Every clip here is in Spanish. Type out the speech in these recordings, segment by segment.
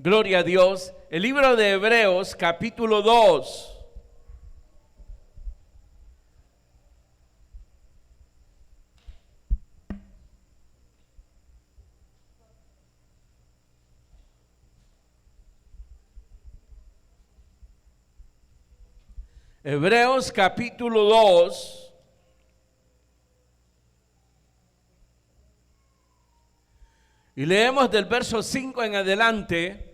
Gloria a Dios. El libro de Hebreos, capítulo 2. Hebreos capítulo 2, y leemos del verso 5 en adelante.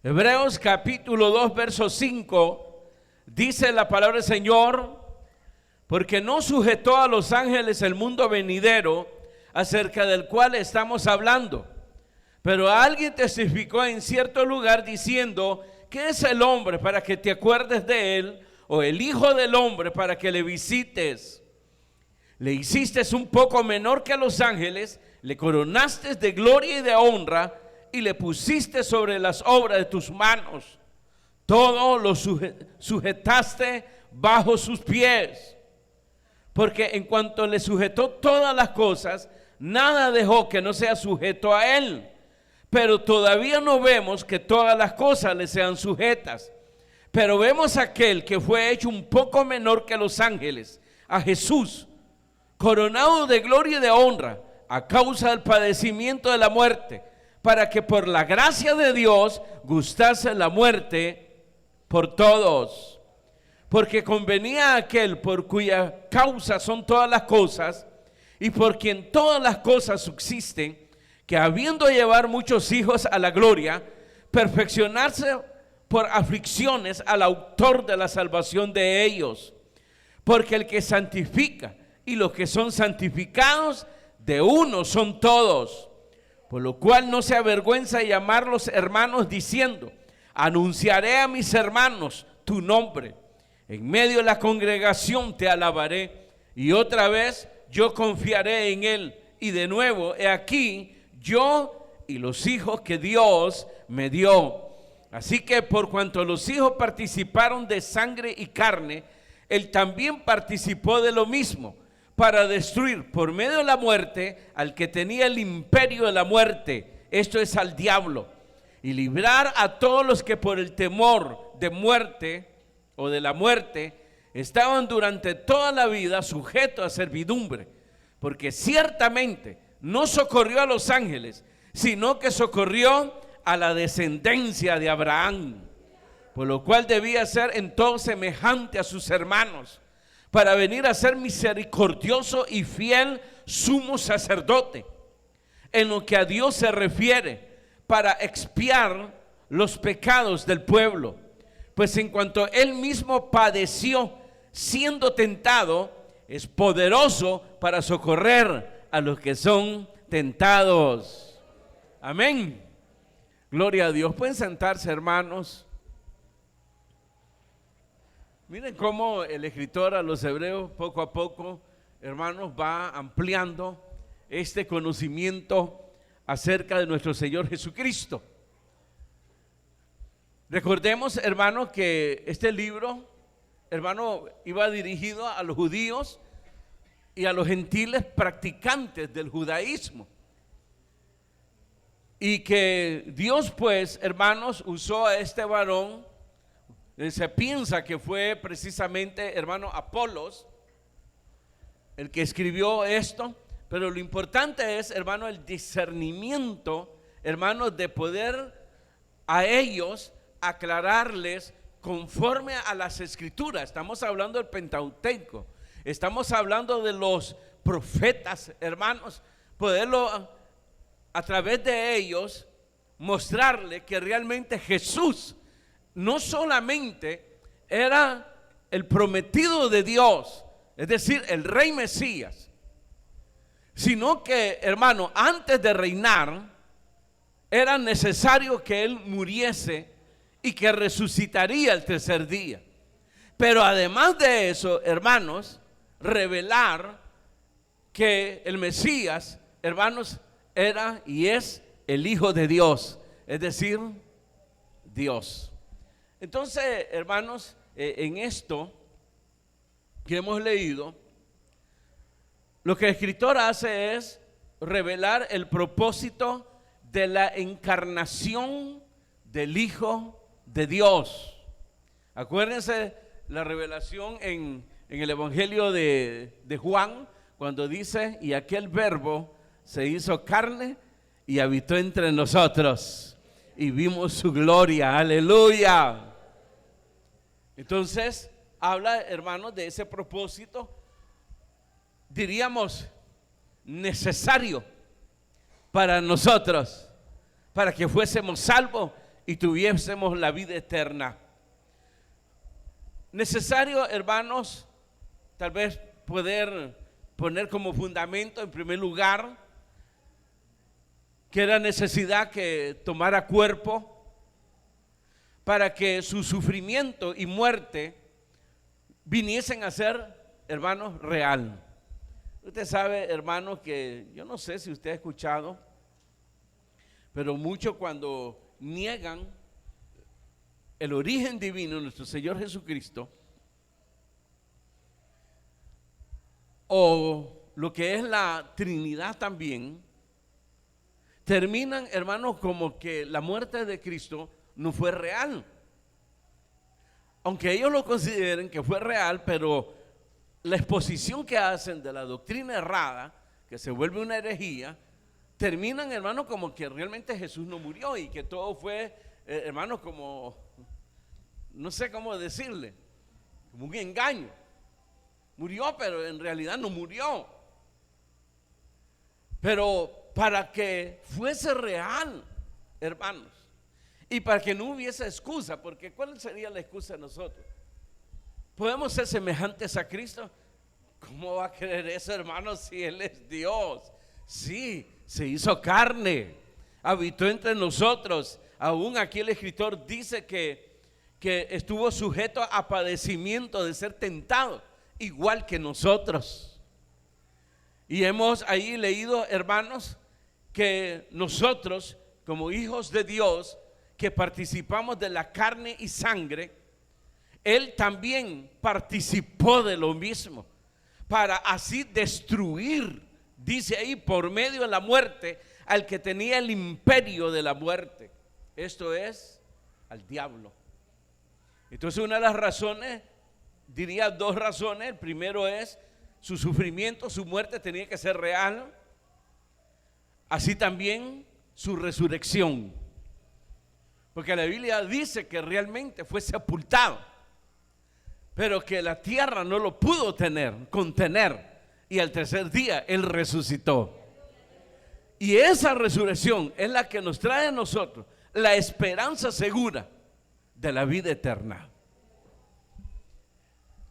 Hebreos capítulo 2, verso 5, dice la palabra del Señor: porque no sujetó a los ángeles el mundo venidero, acerca del cual estamos hablando. Pero alguien testificó en cierto lugar diciendo: ¿qué es el hombre para que te acuerdes de él? O el hijo del hombre para que le visites. Le hiciste un poco menor que a los ángeles, le coronaste de gloria y de honra, y le pusiste sobre las obras de tus manos. Todo lo sujetaste bajo sus pies. Porque en cuanto le sujetó todas las cosas, nada dejó que no sea sujeto a él. Pero todavía no vemos que todas las cosas le sean sujetas. Pero vemos a aquel que fue hecho un poco menor que los ángeles, a Jesús, coronado de gloria y de honra, a causa del padecimiento de la muerte, para que por la gracia de Dios gustase la muerte por todos. Porque convenía a aquel por cuya causa son todas las cosas, y por quien todas las cosas subsisten, que habiendo llevar muchos hijos a la gloria, perfeccionarse por aflicciones al autor de la salvación de ellos. Porque el que santifica y los que son santificados, de uno son todos. Por lo cual no se avergüenza de llamarlos hermanos, diciendo: anunciaré a mis hermanos tu nombre. En medio de la congregación te alabaré, y otra vez yo confiaré en él. Y de nuevo, he aquí, yo y los hijos que Dios me dio. Así que por cuanto los hijos participaron de sangre y carne, él también participó de lo mismo, para destruir por medio de la muerte al que tenía el imperio de la muerte, esto es, al diablo, y librar a todos los que por el temor de muerte o de la muerte estaban durante toda la vida sujetos a servidumbre. Porque ciertamente no socorrió a los ángeles, sino que socorrió a la descendencia de Abraham, por lo cual debía ser en todo semejante a sus hermanos, para venir a ser misericordioso y fiel sumo sacerdote, en lo que a Dios se refiere, para expiar los pecados del pueblo. Pues en cuanto él mismo padeció siendo tentado, es poderoso para socorrer a los que son tentados. Amén. Gloria a Dios. Pueden sentarse, hermanos. Miren cómo el escritor a los hebreos poco a poco, hermanos, va ampliando este conocimiento acerca de nuestro Señor Jesucristo. Recordemos, hermanos, que este libro, hermano, iba dirigido a los judíos y a los gentiles practicantes del judaísmo. Y que Dios, pues, hermanos, usó a este varón. Se piensa que fue precisamente, hermano, Apolos el que escribió esto. Pero lo importante es, hermano, el discernimiento, hermano, de poder a ellos aclararles conforme a las escrituras. Estamos hablando del Pentateuco, estamos hablando de los profetas, hermanos, poderlo a través de ellos mostrarle que realmente Jesús no solamente era el prometido de Dios, es decir, el rey Mesías, sino que, hermano, antes de reinar era necesario que él muriese y que resucitaría el tercer día. Pero además de eso, hermanos, revelar que el Mesías, hermanos, era y es el Hijo de Dios, es decir, Dios. Entonces, hermanos, en esto que hemos leído, lo que el escritor hace es revelar el propósito de la encarnación del Hijo de Dios. Acuérdense la revelación en el Evangelio de Juan, cuando dice, y aquel verbo se hizo carne y habitó entre nosotros, y vimos su gloria, aleluya. Entonces, habla, hermanos, de ese propósito, diríamos, necesario para nosotros, para que fuésemos salvos y tuviésemos la vida eterna. Necesario, hermanos, tal vez poder poner como fundamento, en primer lugar, que era necesidad que tomara cuerpo para que su sufrimiento y muerte viniesen a ser, hermanos, real. Usted sabe, hermanos, que yo no sé si usted ha escuchado, pero muchos cuando niegan el origen divino de nuestro Señor Jesucristo, o lo que es la Trinidad también, terminan, hermanos, como que la muerte de Cristo no fue real. Aunque ellos lo consideren que fue real, pero la exposición que hacen de la doctrina errada, que se vuelve una herejía, terminan, hermanos, como que realmente Jesús no murió y que todo fue, hermanos, como, no sé cómo decirle, como un engaño. Murió, pero en realidad no murió. Pero para que fuese real, hermanos, y para que no hubiese excusa, porque ¿cuál sería la excusa de nosotros? ¿Podemos ser semejantes a Cristo? ¿Cómo va a creer eso, hermanos, si Él es Dios? Sí, se hizo carne, habitó entre nosotros. Aún aquí el escritor dice que estuvo sujeto a padecimiento de ser tentado, igual que nosotros. Y hemos ahí leído, hermanos, que nosotros, como hijos de Dios, que participamos de la carne y sangre, Él también participó de lo mismo, para así destruir, dice ahí, por medio de la muerte, al que tenía el imperio de la muerte. Esto es, al diablo. Entonces, una de las razones, diría dos razones. El primero es su sufrimiento, su muerte tenía que ser real. Así también su resurrección, porque la Biblia dice que realmente fue sepultado, pero que la tierra no lo pudo contener, y al tercer día Él resucitó. Y esa resurrección es la que nos trae a nosotros la esperanza segura de la vida eterna.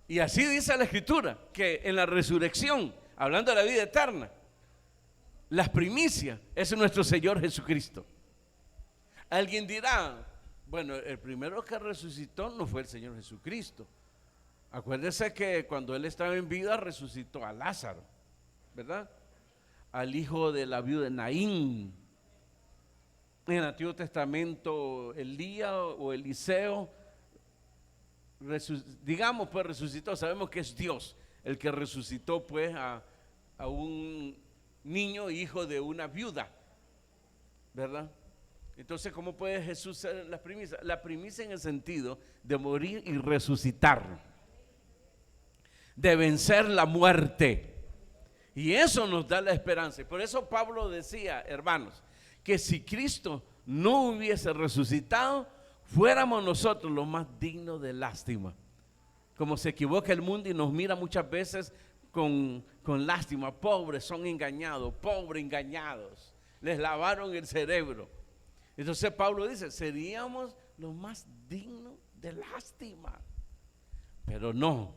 Y así dice la Escritura, que en la resurrección, hablando de la vida eterna, las primicias es nuestro Señor Jesucristo. Alguien dirá, bueno, el primero que resucitó no fue el Señor Jesucristo. Acuérdese que cuando Él estaba en vida resucitó a Lázaro, ¿verdad? Al hijo de la viuda de Naín. En el Antiguo Testamento, Elías o Eliseo, digamos, pues resucitó. Sabemos que es Dios el que resucitó pues a un niño hijo de una viuda, ¿verdad? Entonces, ¿cómo puede Jesús ser la primicia? La primicia en el sentido de morir y resucitar, de vencer la muerte. Y eso nos da la esperanza. Y por eso Pablo decía, hermanos, que si Cristo no hubiese resucitado, fuéramos nosotros los más dignos de lástima. Como se equivoca el mundo y nos mira muchas veces con lástima. Pobres, son engañados, pobres engañados. Les lavaron el cerebro. Entonces Pablo dice, seríamos los más dignos de lástima. Pero no,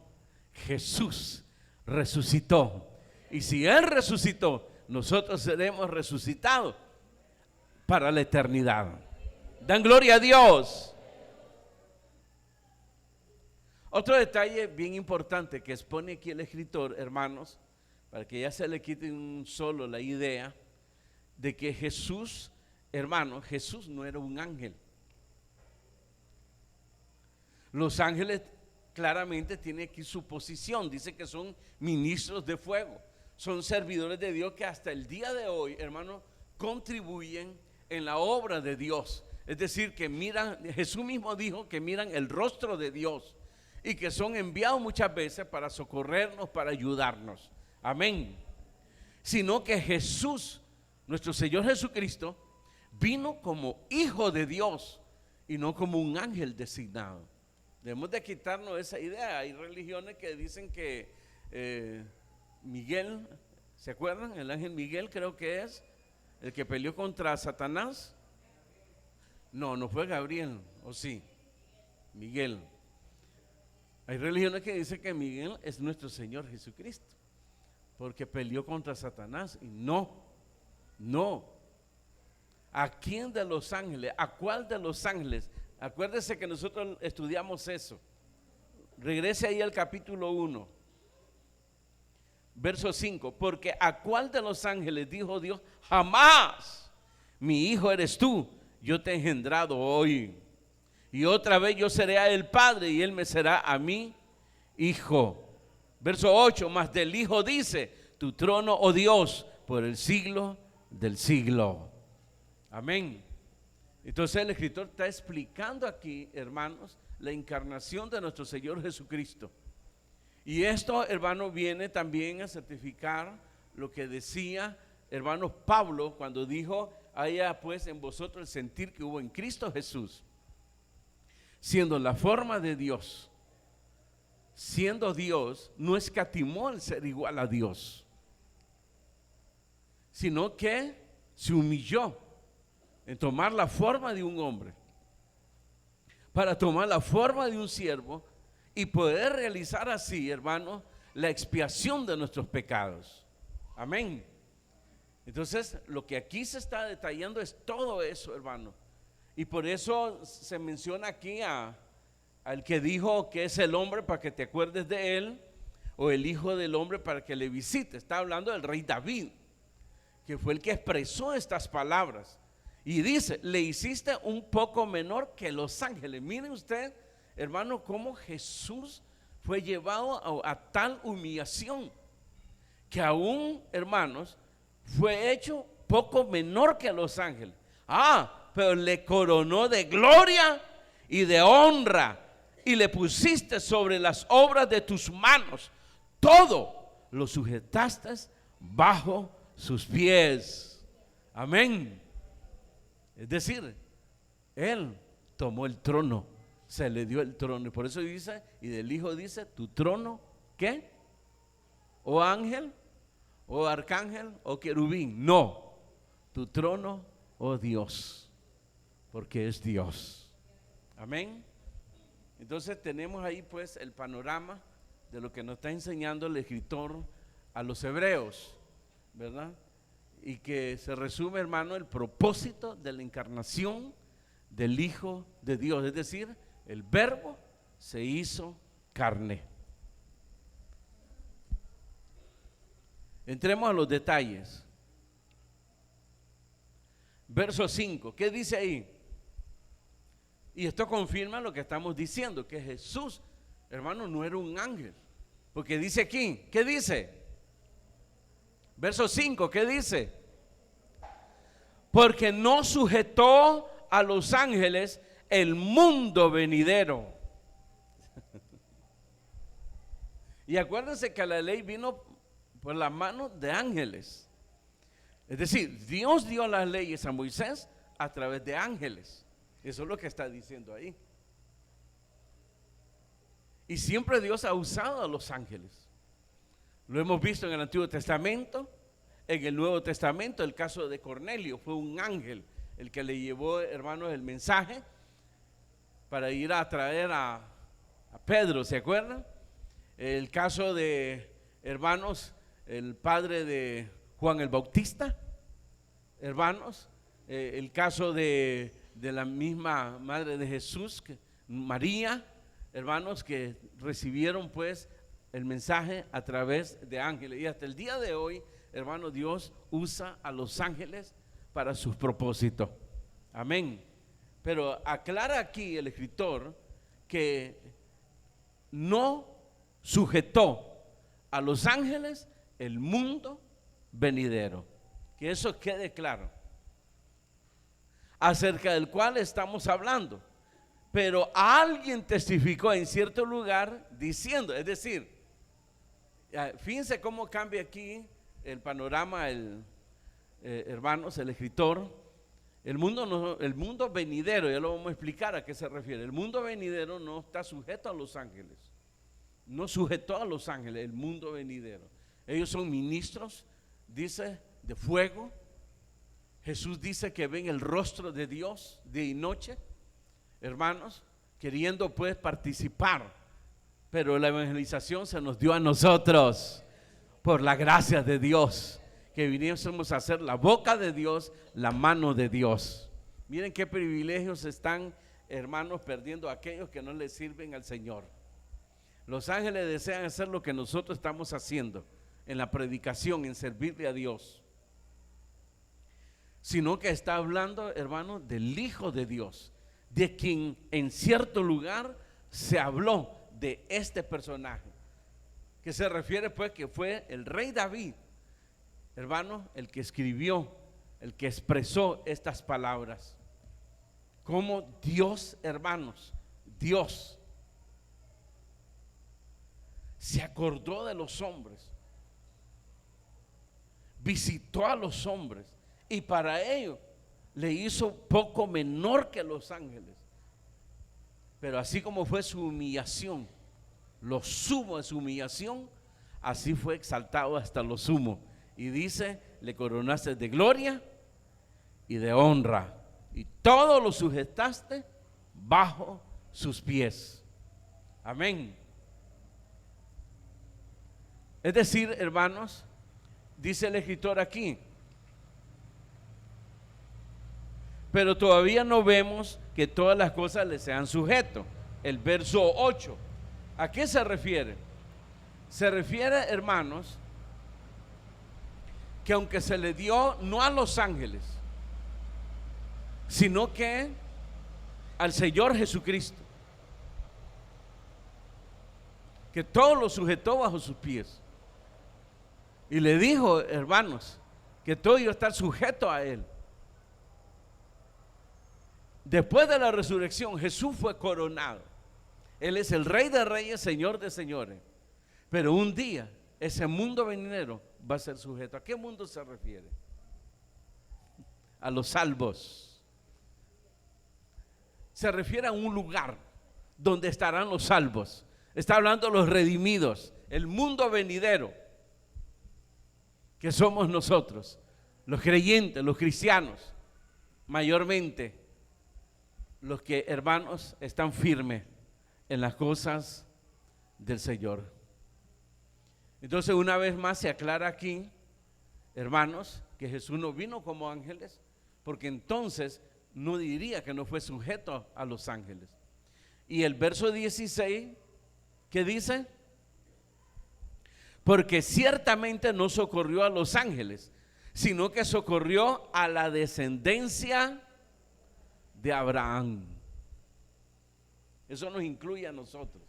Jesús resucitó. Y si Él resucitó, nosotros seremos resucitados para la eternidad. Dan gloria a Dios. Otro detalle bien importante que expone aquí el escritor, hermanos, para que ya se le quite un solo la idea de que Jesús, hermanos, Jesús no era un ángel. Los ángeles claramente tiene aquí su posición. Dice que son ministros de fuego, son servidores de Dios que hasta el día de hoy, hermano, contribuyen en la obra de Dios. Es decir, que miran, Jesús mismo dijo que miran el rostro de Dios y que son enviados muchas veces para socorrernos, para ayudarnos. Amén. Sino que Jesús, nuestro Señor Jesucristo, vino como hijo de Dios y no como un ángel designado. Debemos de quitarnos esa idea. Hay religiones que dicen que Miguel, ¿se acuerdan? El ángel Miguel creo que es el que peleó contra Satanás. No, no fue Gabriel, ¿o sí? Miguel. Hay religiones que dicen que Miguel es nuestro Señor Jesucristo, porque peleó contra Satanás. Y no. ¿A quién de los ángeles? ¿A cuál de los ángeles? Acuérdese que nosotros estudiamos eso. Regrese ahí al capítulo 1, verso 5. Porque ¿a cuál de los ángeles dijo Dios? Jamás, mi hijo eres tú, yo te he engendrado hoy. Y otra vez yo seré a él padre y él me será a mí hijo. Verso 8, mas del hijo dice, tu trono, oh Dios, por el siglo del siglo. Amén. Entonces el escritor está explicando aquí, hermanos, la encarnación de nuestro Señor Jesucristo. Y esto, hermano, viene también a certificar lo que decía, hermano, Pablo cuando dijo, haya pues en vosotros el sentir que hubo en Cristo Jesús, siendo la forma de Dios, siendo Dios, no escatimó el ser igual a Dios, sino que se humilló en tomar la forma de un hombre, para tomar la forma de un siervo y poder realizar así, hermano, la expiación de nuestros pecados. Amén. Entonces, lo que aquí se está detallando es todo eso, hermano. Y por eso se menciona aquí al que dijo que es el hombre para que te acuerdes de él, o el hijo del hombre para que le visites. Está hablando del rey David, que fue el que expresó estas palabras. Y dice, le hiciste un poco menor que los ángeles. Miren usted, hermano, cómo Jesús fue llevado a tal humillación, que aún, hermanos, fue hecho poco menor que los ángeles. Pero le coronó de gloria y de honra, y le pusiste sobre las obras de tus manos. Todo lo sujetaste bajo sus pies. Amén. Es decir, él tomó el trono, se le dio el trono. Y por eso dice, y del hijo dice, tu trono, ¿qué? ¿O ángel? ¿O arcángel? ¿O querubín? No, tu trono, oh Dios, porque es Dios. Amén. Entonces tenemos ahí pues el panorama de lo que nos está enseñando el escritor a los hebreos, ¿verdad? Y que se resume, hermano, el propósito de la encarnación del Hijo de Dios, es decir, el Verbo se hizo carne. Entremos a los detalles. Verso 5, ¿qué dice ahí? Y esto confirma lo que estamos diciendo, que Jesús, hermano, no era un ángel, porque dice aquí, ¿qué dice? Verso 5, ¿qué dice? Porque no sujetó a los ángeles el mundo venidero. Y acuérdense que la ley vino por la mano de ángeles. Es decir, Dios dio las leyes a Moisés a través de ángeles. Eso es lo que está diciendo ahí. Y siempre Dios ha usado a los ángeles. Lo hemos visto en el Antiguo Testamento, en el Nuevo Testamento. El caso de Cornelio, fue un ángel el que le llevó, hermanos, el mensaje para ir a traer a Pedro, ¿se acuerdan? El caso de, hermanos, el padre de Juan el Bautista, hermanos, el caso de la misma madre de Jesús, María, hermanos, que recibieron pues el mensaje a través de ángeles. Y hasta el día de hoy, hermano, Dios usa a los ángeles para sus propósitos. Amén. Pero aclara aquí el escritor que no sujetó a los ángeles el mundo venidero. Que eso quede claro, acerca del cual estamos hablando. Pero alguien testificó en cierto lugar diciendo, es decir, fíjense cómo cambia aquí el panorama, hermanos, el escritor. El mundo venidero, ya lo vamos a explicar a qué se refiere. El mundo venidero no está sujeto a los ángeles, no sujetó a los ángeles el mundo venidero. Ellos son ministros, dice, de fuego. Jesús dice que ven el rostro de Dios día y noche, hermanos, queriendo pues participar. Pero la evangelización se nos dio a nosotros por la gracia de Dios, que viniésemos a hacer la boca de Dios, la mano de Dios. Miren qué privilegios están, hermanos, perdiendo aquellos que no le sirven al Señor. Los ángeles desean hacer lo que nosotros estamos haciendo en la predicación, en servirle a Dios, sino que está hablando, hermanos, del Hijo de Dios, de quien en cierto lugar se habló de este personaje, que se refiere pues que fue el rey David, hermanos, el que escribió, el que expresó estas palabras. Como Dios, hermanos, Dios se acordó de los hombres, visitó a los hombres, y para ello le hizo poco menor que los ángeles. Pero así como fue su humillación, lo sumo de su humillación, así fue exaltado hasta lo sumo. Y dice, le coronaste de gloria y de honra, y todo lo sujetaste bajo sus pies. Amén. Es decir, hermanos, dice el escritor aquí, pero todavía no vemos que todas las cosas le sean sujeto. El verso 8, ¿a qué se refiere? Se refiere, hermanos, que aunque se le dio no a los ángeles, sino que al Señor Jesucristo, que todo lo sujetó bajo sus pies, y le dijo, hermanos, que todo iba a estar sujeto a Él. Después de la resurrección, Jesús fue coronado. Él es el Rey de Reyes, Señor de Señores. Pero un día, ese mundo venidero va a ser sujeto. ¿A qué mundo se refiere? A los salvos. Se refiere a un lugar donde estarán los salvos. Está hablando de los redimidos, el mundo venidero, que somos nosotros, los creyentes, los cristianos, mayormente los que, hermanos, están firmes en las cosas del Señor. Entonces, una vez más se aclara aquí, hermanos, que Jesús no vino como ángeles, porque entonces no diría que no fue sujeto a los ángeles. Y el verso 16, ¿qué dice? Porque ciertamente no socorrió a los ángeles, sino que socorrió a la descendencia de Abraham. Eso nos incluye a nosotros,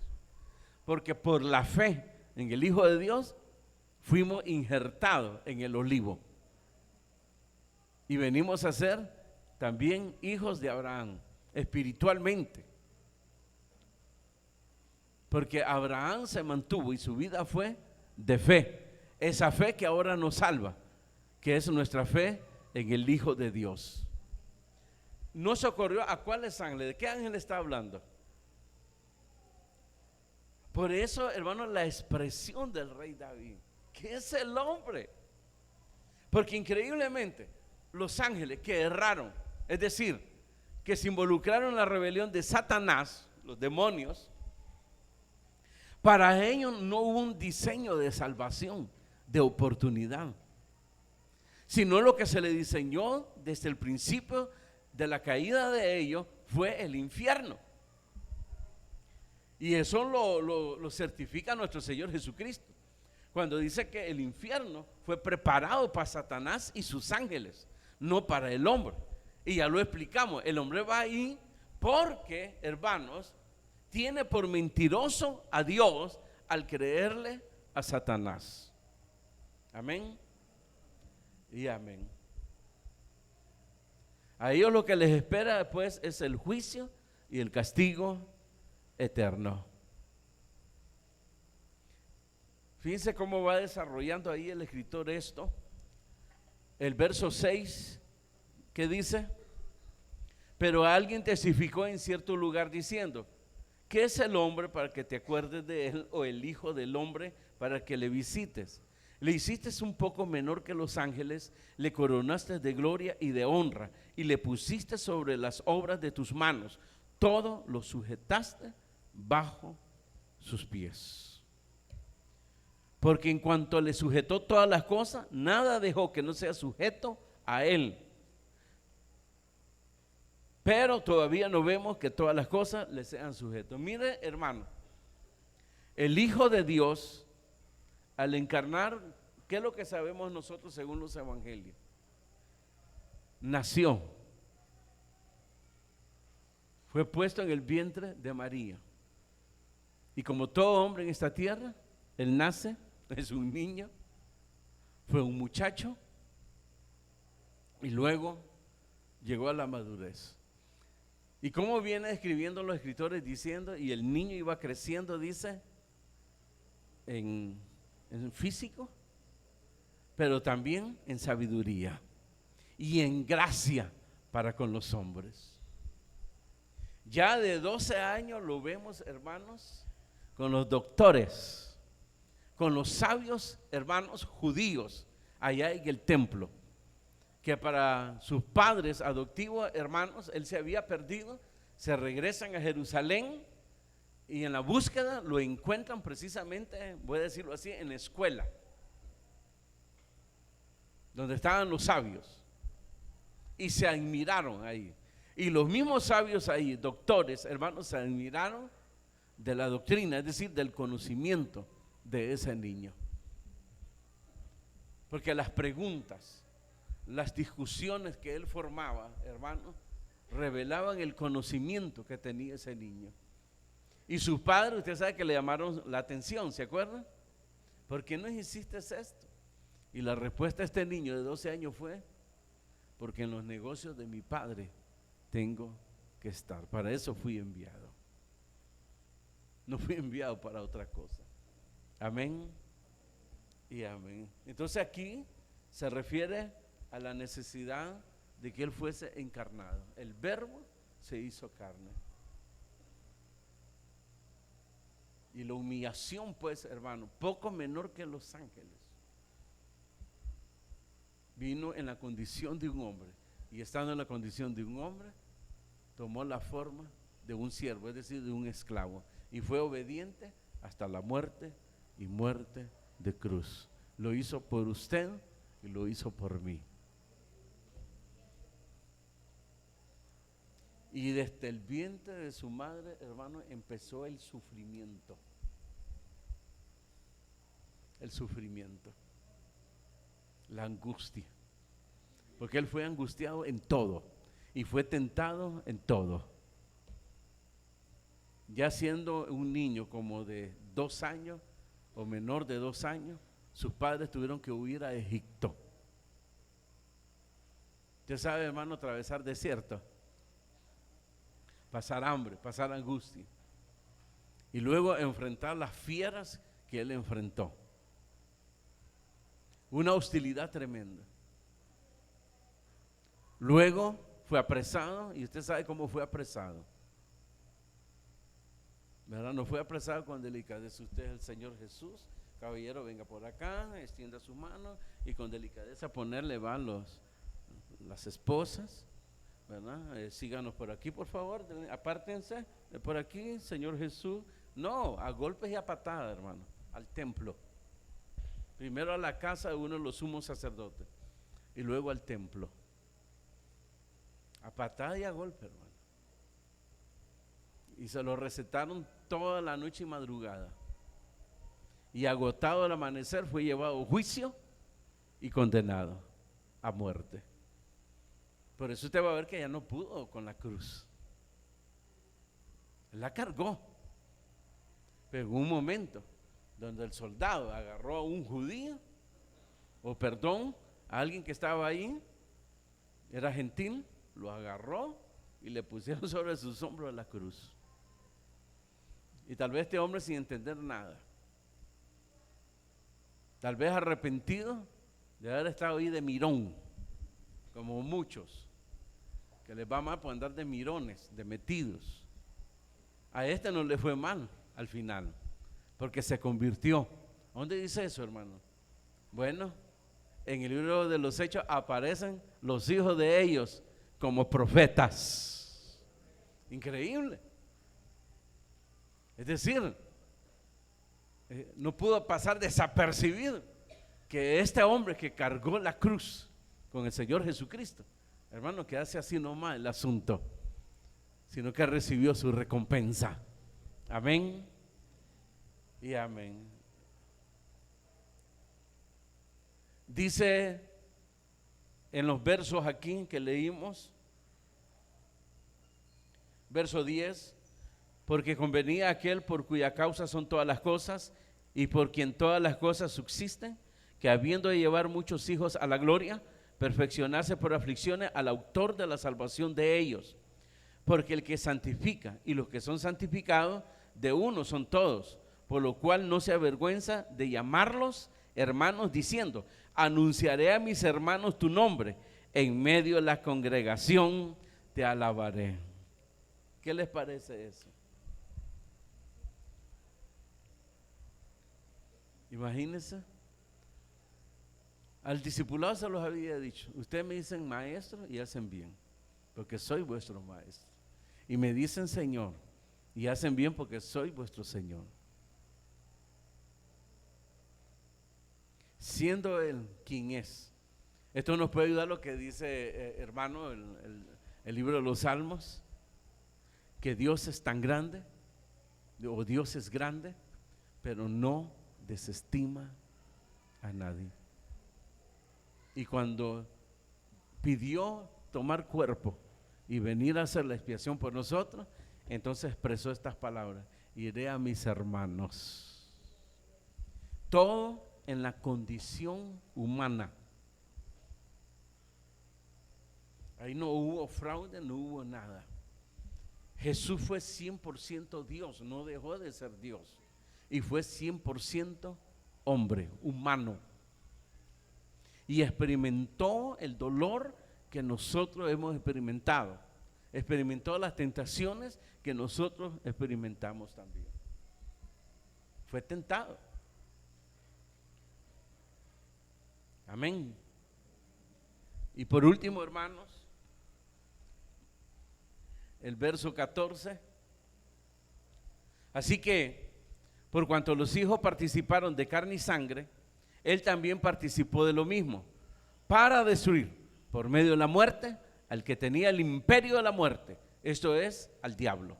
porque por la fe en el Hijo de Dios fuimos injertados en el olivo y venimos a ser también hijos de Abraham espiritualmente, porque Abraham se mantuvo y su vida fue de fe, esa fe que ahora nos salva, que es nuestra fe en el Hijo de Dios. No socorrió a cuáles ángeles. ¿De qué ángel está hablando? Por eso, hermanos, la expresión del rey David, que es el hombre, porque increíblemente los ángeles que erraron, es decir, que se involucraron en la rebelión de Satanás, los demonios, para ellos no hubo un diseño de salvación, de oportunidad, sino lo que se le diseñó desde el principio de la caída de ellos fue el infierno. Y eso lo certifica nuestro Señor Jesucristo, cuando dice que el infierno fue preparado para Satanás y sus ángeles, no para el hombre. Y ya lo explicamos, el hombre va ahí porque, hermanos, tiene por mentiroso a Dios al creerle a Satanás. Amén y amén. A ellos lo que les espera después es el juicio y el castigo eterno. Fíjense cómo va desarrollando ahí el escritor esto. El verso 6, ¿qué dice? Pero alguien testificó en cierto lugar diciendo: ¿qué es el hombre para que te acuerdes de él, o el hijo del hombre para que le visites? Le hiciste un poco menor que los ángeles, le coronaste de gloria y de honra, y le pusiste sobre las obras de tus manos. Todo lo sujetaste bajo sus pies. Porque en cuanto le sujetó todas las cosas, nada dejó que no sea sujeto a él. Pero todavía no vemos que todas las cosas le sean sujetas. Mire, hermano, el Hijo de Dios, al encarnar, ¿qué es lo que sabemos nosotros según los evangelios? Nació, fue puesto en el vientre de María, y como todo hombre en esta tierra, él nace, es un niño, fue un muchacho, y luego llegó a la madurez. ¿Y cómo viene escribiendo los escritores diciendo? Y el niño iba creciendo, dice, en físico, pero también en sabiduría y en gracia para con los hombres. Ya de 12 años lo vemos, hermanos, con los doctores, con los sabios hermanos judíos allá en el templo, que para sus padres adoptivos, hermanos, él se había perdido. Se regresan a Jerusalén y en la búsqueda lo encuentran precisamente, voy a decirlo así, en la escuela donde estaban los sabios, y se admiraron ahí. Y los mismos sabios ahí, doctores, hermanos, se admiraron de la doctrina, es decir, del conocimiento de ese niño. Porque las preguntas, las discusiones que él formaba, hermanos, revelaban el conocimiento que tenía ese niño. Y sus padres, usted sabe que le llamaron la atención, ¿se acuerdan? ¿Por qué no hiciste esto? Y la respuesta de este niño de 12 años fue: porque en los negocios de mi padre tengo que estar. Para eso fui enviado. No fui enviado para otra cosa. Amén y amén. Entonces aquí se refiere a la necesidad de que él fuese encarnado. El Verbo se hizo carne. Y la humillación, pues, hermano, poco menor que los ángeles, vino en la condición de un hombre, y estando en la condición de un hombre, tomó la forma de un siervo, es decir, de un esclavo, y fue obediente hasta la muerte, y muerte de cruz. Lo hizo por usted y lo hizo por mí. Y desde el vientre de su madre, hermano, empezó el sufrimiento. El sufrimiento, la angustia, porque él fue angustiado en todo y fue tentado en todo. Ya siendo un niño como de 2 años o menor de 2 años, sus padres tuvieron que huir a Egipto. Usted sabe, hermano, atravesar desierto, pasar hambre, pasar angustia, y luego enfrentar las fieras que él enfrentó. Una hostilidad tremenda. Luego fue apresado, y usted sabe cómo fue apresado, ¿verdad? No fue apresado con delicadeza. Usted es el Señor Jesús, caballero, venga por acá, extienda su mano, y con delicadeza ponerle van las esposas, ¿verdad? Síganos por aquí, por favor, apártense de por aquí, Señor Jesús. No, a golpes y a patadas, hermano, al templo. Primero a la casa de uno de los sumos sacerdotes y luego al templo. A patada y a golpe, hermano. Y se lo recetaron toda la noche y madrugada. Y agotado al amanecer fue llevado a juicio y condenado a muerte. Por eso usted va a ver que ya no pudo con la cruz. La cargó, Pero en un momento donde el soldado agarró a un judío, a alguien que estaba ahí, era gentil, lo agarró y le pusieron sobre sus hombros la cruz. Y tal vez este hombre sin entender nada, tal vez arrepentido de haber estado ahí de mirón, como muchos, que les va mal por andar de mirones, de metidos. A este no le fue mal al final, porque se convirtió. ¿Dónde dice eso, hermano? Bueno, en el libro de los Hechos aparecen los hijos de ellos como profetas. Increíble. Es decir, no pudo pasar desapercibido que este hombre que cargó la cruz con el Señor Jesucristo, hermano, que hace así nomás el asunto, sino que recibió su recompensa. Amén y amén. Dice en los versos aquí que leímos, verso 10, porque convenía a aquel por cuya causa son todas las cosas y por quien todas las cosas subsisten, que habiendo de llevar muchos hijos a la gloria, perfeccionarse por aflicciones al autor de la salvación de ellos. Porque el que santifica y los que son santificados, de uno son todos, por lo cual no se avergüenza de llamarlos hermanos, diciendo: anunciaré a mis hermanos tu nombre, en medio de la congregación te alabaré. ¿Qué les parece eso? Imagínense. Al discipulado se los había dicho: ustedes me dicen maestro y hacen bien, porque soy vuestro maestro. Y me dicen Señor y hacen bien, porque soy vuestro Señor. Siendo Él quien es. Esto nos puede ayudar lo que dice, hermano, el libro de los Salmos, que Dios es tan grande, o Dios es grande, pero no desestima a nadie. Y cuando pidió tomar cuerpo y venir a hacer la expiación por nosotros, entonces expresó estas palabras: iré a mis hermanos. Todo en la condición humana. Ahí no hubo fraude, no hubo nada. Jesús fue 100% Dios, no dejó de ser Dios, y fue 100% hombre, humano, y experimentó el dolor que nosotros hemos experimentado, experimentó las tentaciones que nosotros experimentamos también. Fue tentado. Amén. Y por último, hermanos, el verso 14. Así que, por cuanto los hijos participaron de carne y sangre, Él también participó de lo mismo, para destruir por medio de la muerte al que tenía el imperio de la muerte, esto es, al diablo,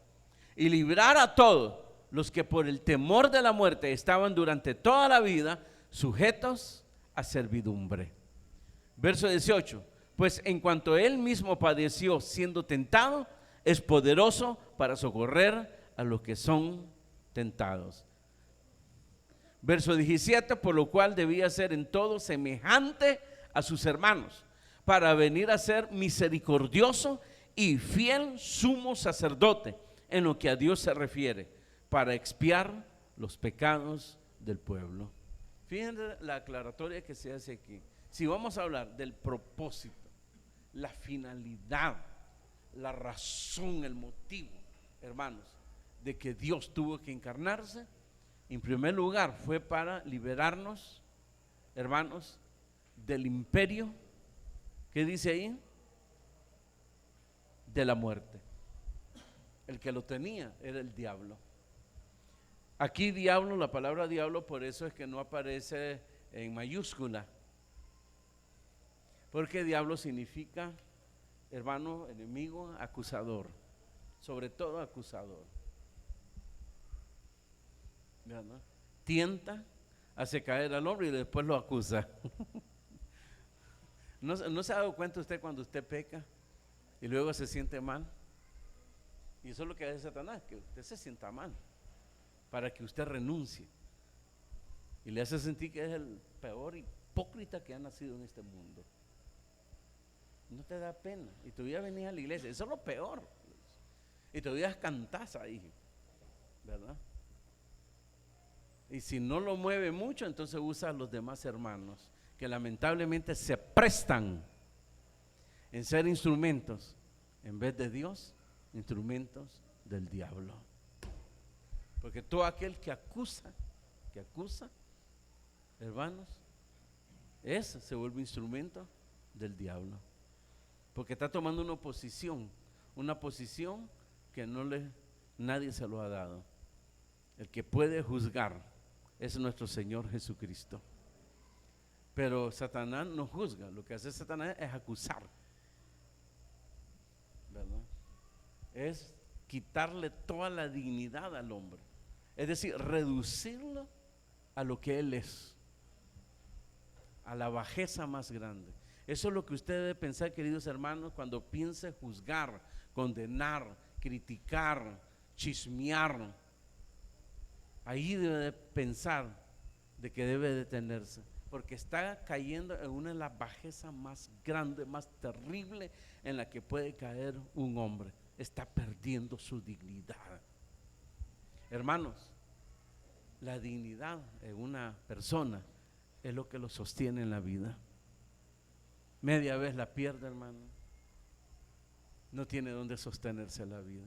y librar a todos los que por el temor de la muerte estaban durante toda la vida sujetos a servidumbre. Verso 18. Pues en cuanto Él mismo padeció siendo tentado, es poderoso para socorrer a los que son tentados. Verso 17. Por lo cual debía ser en todo semejante a sus hermanos, para venir a ser misericordioso y fiel sumo sacerdote en lo que a Dios se refiere, para expiar los pecados del pueblo. Fíjense la aclaratoria que se hace aquí. Si vamos a hablar del propósito, la finalidad, la razón, el motivo, hermanos, de que Dios tuvo que encarnarse, en primer lugar fue para liberarnos, hermanos, del imperio, ¿qué dice ahí? De la muerte. El que lo tenía era el diablo. Aquí diablo, la palabra diablo, por eso es que no aparece en mayúscula, porque diablo significa, hermano, enemigo, acusador, sobre todo acusador. ¿Verdad? Tienta, hace caer al hombre y después lo acusa. ¿No se ha dado cuenta usted cuando usted peca y luego se siente mal? Y eso es lo que hace Satanás, que usted se sienta mal. para que usted renuncie. Y le hace sentir que es el peor hipócrita que ha nacido en este mundo. No te da pena. Y todavía venís a la iglesia. Eso es lo peor. Y todavía cantás ahí, ¿verdad? Y si no lo mueve mucho, entonces usa a los demás hermanos, que lamentablemente se prestan en ser instrumentos, en vez de Dios, instrumentos del diablo. Porque todo aquel que acusa, hermanos, ese se vuelve instrumento del diablo. Porque está tomando una posición que nadie se lo ha dado. El que puede juzgar es nuestro Señor Jesucristo. Pero Satanás no juzga, lo que hace Satanás es acusar, ¿verdad? Es quitarle toda la dignidad al hombre, es decir, reducirlo a lo que él es, a la bajeza más grande. Eso es lo que usted debe pensar, queridos hermanos, cuando piense juzgar, condenar, criticar, chismear. Ahí debe de pensar de que debe detenerse, porque está cayendo en una de las bajezas más grandes, más terribles en la que puede caer un hombre. Está perdiendo su dignidad. Hermanos, la dignidad en una persona es lo que lo sostiene en la vida. Media vez la pierde, hermano, no tiene donde sostenerse la vida.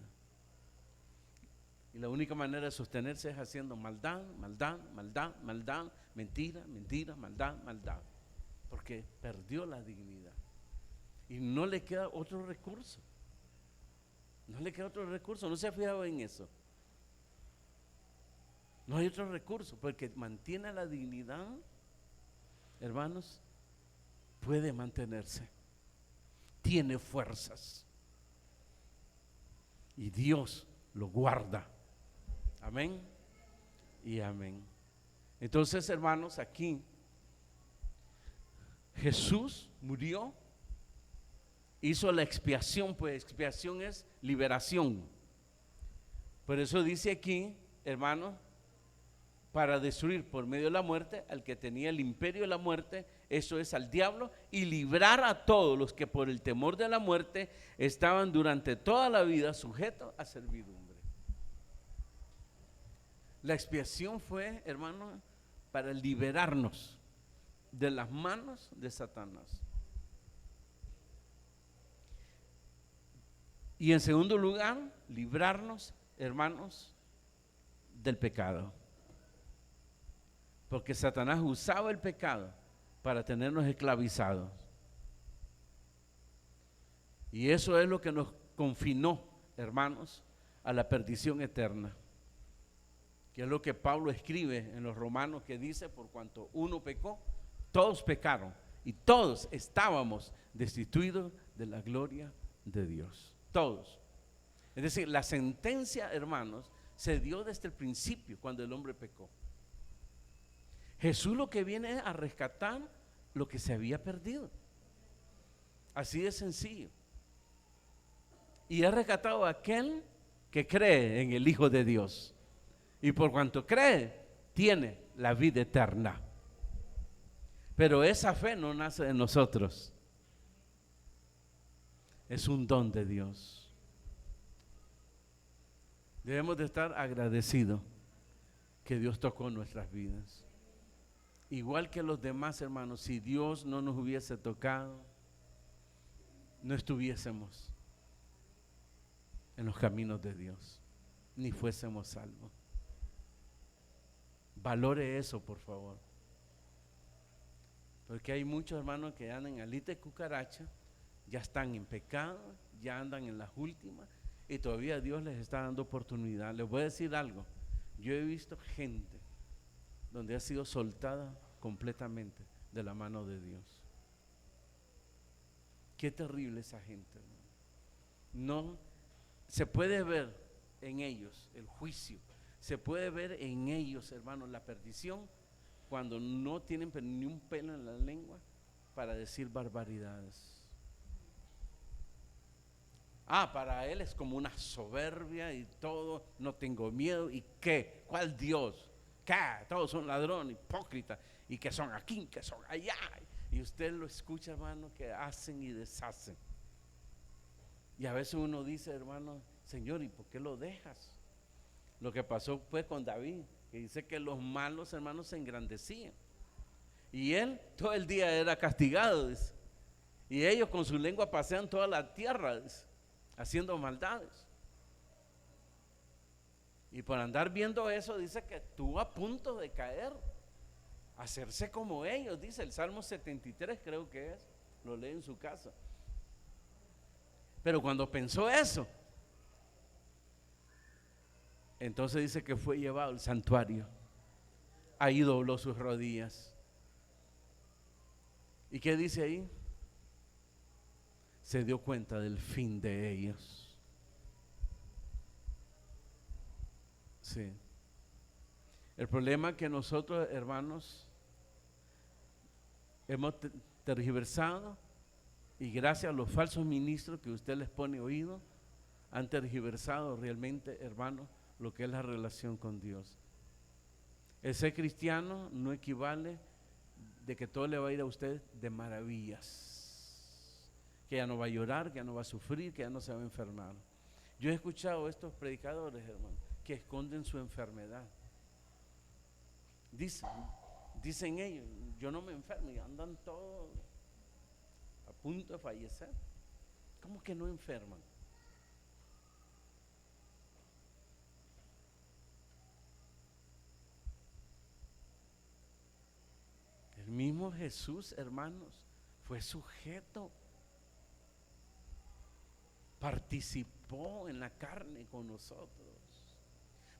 Y la única manera de sostenerse es haciendo maldad, mentira, maldad, porque perdió la dignidad y no le queda otro recurso. No se ha fijado en eso. No hay otro recurso, porque mantiene la dignidad, hermanos, puede mantenerse, tiene fuerzas y Dios lo guarda. Amén y amén. Entonces, hermanos, aquí Jesús murió, hizo la expiación, pues expiación es liberación. Por eso dice aquí, hermanos, para destruir por medio de la muerte al que tenía el imperio de la muerte, eso es al diablo, y librar a todos los que por el temor de la muerte estaban durante toda la vida sujetos a servidumbre. La expiación fue, hermano, para liberarnos de las manos de Satanás. Y en segundo lugar, librarnos, hermanos, del pecado. Porque Satanás usaba el pecado para tenernos esclavizados. Y eso es lo que nos confinó, hermanos, a la perdición eterna. Que es lo que Pablo escribe en los Romanos, que dice: por cuanto uno pecó, todos pecaron y todos estábamos destituidos de la gloria de Dios. Todos. Es decir, la sentencia, hermanos, se dio desde el principio cuando el hombre pecó. Jesús lo que viene es a rescatar lo que se había perdido. Así de sencillo. Y ha rescatado a aquel que cree en el Hijo de Dios. Y por cuanto cree, tiene la vida eterna. Pero esa fe no nace de nosotros. Es un don de Dios. Debemos de estar agradecidos que Dios tocó nuestras vidas. Igual que los demás, hermanos, si Dios no nos hubiese tocado, no estuviésemos en los caminos de Dios, ni fuésemos salvos. Valore eso, por favor. Porque hay muchos hermanos que andan en alita de cucaracha, ya están en pecado, ya andan en las últimas, y todavía Dios les está dando oportunidad. Les voy a decir algo. Yo he visto gente donde ha sido soltada completamente de la mano de Dios. Qué terrible esa gente, hermano. No se puede ver en ellos el juicio, se puede ver en ellos, hermanos, la perdición, cuando no tienen ni un pelo en la lengua para decir barbaridades. Para él es como una soberbia y todo, no tengo miedo. ¿Y qué? ¿Cuál Dios? ¿Qué? Todos son ladrones, hipócritas, y que son aquí, que son allá. Y usted lo escucha, hermano, que hacen y deshacen. Y a veces uno dice, hermano, Señor, ¿y por qué lo dejas? Lo que pasó fue con David, que dice que los malos hermanos se engrandecían. Y él todo el día era castigado, dice. Y ellos con su lengua pasean toda la tierra, dice, haciendo maldades. Y por andar viendo eso, dice que estuvo a punto de caer, hacerse como ellos, dice el Salmo 73, creo que es, lo lee en su casa. Pero cuando pensó eso, entonces dice que fue llevado al santuario, ahí dobló sus rodillas. ¿Y qué dice ahí? Se dio cuenta del fin de ellos. Sí. El problema es que nosotros, hermanos, hemos tergiversado, y gracias a los falsos ministros que usted les pone oído, han tergiversado realmente, hermanos, lo que es la relación con Dios. El ser cristiano no equivale de que todo le va a ir a usted de maravillas, que ya no va a llorar, que ya no va a sufrir, que ya no se va a enfermar. Yo he escuchado a estos predicadores, hermano, que esconden su enfermedad. Dicen ellos, yo no me enfermo, y andan todos a punto de fallecer. ¿Cómo que no enferman? El mismo Jesús, hermanos, fue sujeto, participó en la carne con nosotros.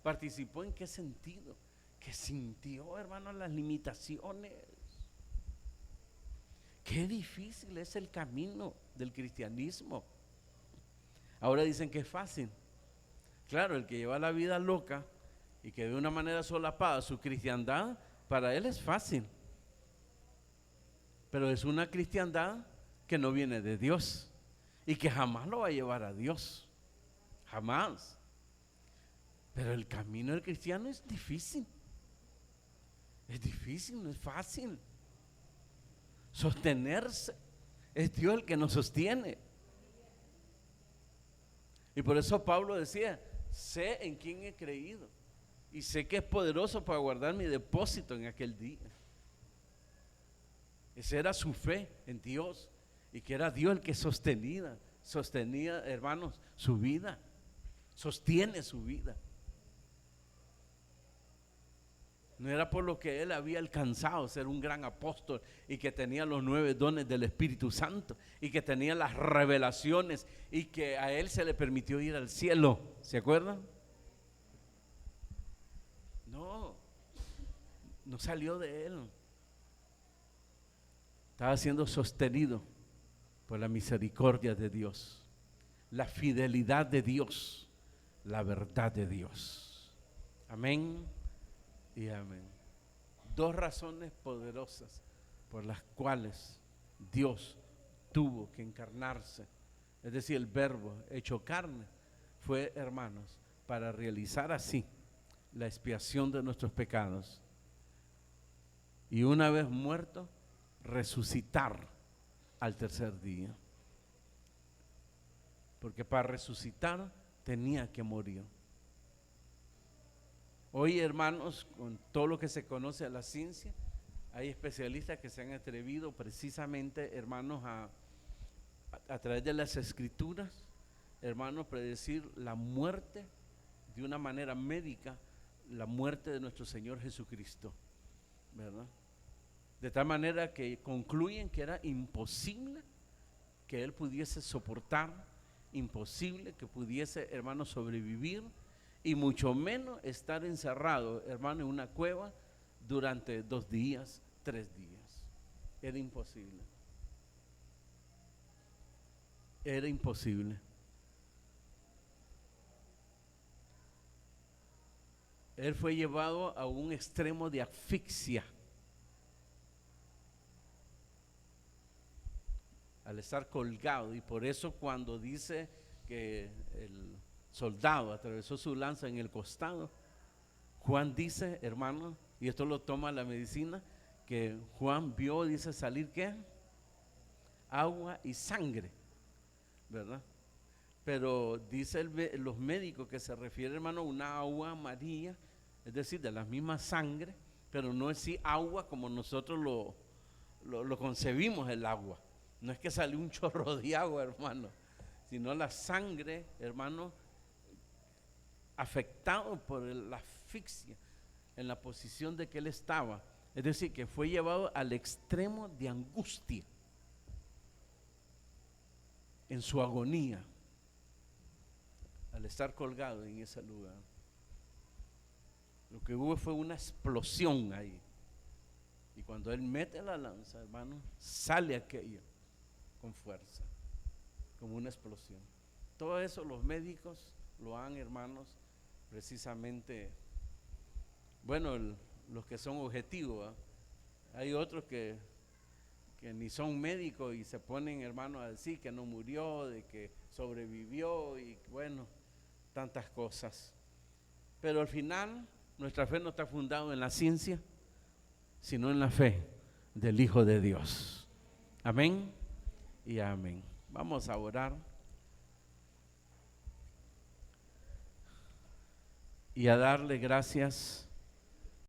¿Participó en qué sentido? Que sintió, hermanos, las limitaciones. Qué difícil es el camino del cristianismo. Ahora dicen que es fácil. Claro, el que lleva la vida loca y que de una manera solapada su cristiandad, para él es fácil. Pero es una cristiandad que no viene de Dios y que jamás lo va a llevar a Dios. Jamás. Pero el camino del cristiano es difícil. Es difícil, no es fácil. Sostenerse, es Dios el que nos sostiene. Y por eso Pablo decía, sé en quién he creído y sé que es poderoso para guardar mi depósito en aquel día. Esa era su fe en Dios, y que era Dios el que sostenía, hermanos, su vida, sostiene su vida. No era por lo que él había alcanzado ser un gran apóstol y que tenía los 9 dones del Espíritu Santo y que tenía las revelaciones y que a él se le permitió ir al cielo. ¿Se acuerdan? No salió de él. Estaba siendo sostenido por la misericordia de Dios, la fidelidad de Dios, la verdad de Dios. Amén y amén. 2 razones poderosas por las cuales Dios tuvo que encarnarse, es decir, el verbo hecho carne, fue, hermanos, para realizar así la expiación de nuestros pecados, y una vez muerto, resucitar al tercer día, porque para resucitar tenía que morir. Hoy, hermanos, con todo lo que se conoce a la ciencia, hay especialistas que se han atrevido precisamente, hermanos, a través de las escrituras, hermanos, predecir la muerte de una manera médica, la muerte de nuestro Señor Jesucristo, ¿verdad? De tal manera que concluyen que era imposible que Él pudiese soportar, imposible que pudiese, hermanos, sobrevivir, y mucho menos estar encerrado, hermano, en una cueva durante 2 días, 3 días. Era imposible. Era imposible. Él fue llevado a un extremo de asfixia al estar colgado, y por eso cuando dice que el soldado atravesó su lanza en el costado, Juan dice, hermano, y esto lo toma la medicina, que Juan vio, dice, salir ¿qué? Agua y sangre, ¿verdad? Pero dice los médicos que se refiere, hermano, a una agua amarilla, es decir, de la misma sangre, pero no es así agua como nosotros lo concebimos el agua. No es que salió un chorro de agua, hermano, sino la sangre, hermano, afectado por la asfixia en la posición de que él estaba. Es decir, que fue llevado al extremo de angustia en su agonía al estar colgado en ese lugar. Lo que hubo fue una explosión ahí. Y cuando él mete la lanza, hermano, sale aquello con fuerza, como una explosión. Todo eso los médicos lo han, hermanos, precisamente, bueno, los que son objetivos, ¿eh? Hay otros que ni son médicos y se ponen, hermanos, a decir que no murió, de que sobrevivió y bueno, tantas cosas. Pero al final nuestra fe no está fundada en la ciencia, sino en la fe del Hijo de Dios. Amén y amén. Vamos a orar y a darle gracias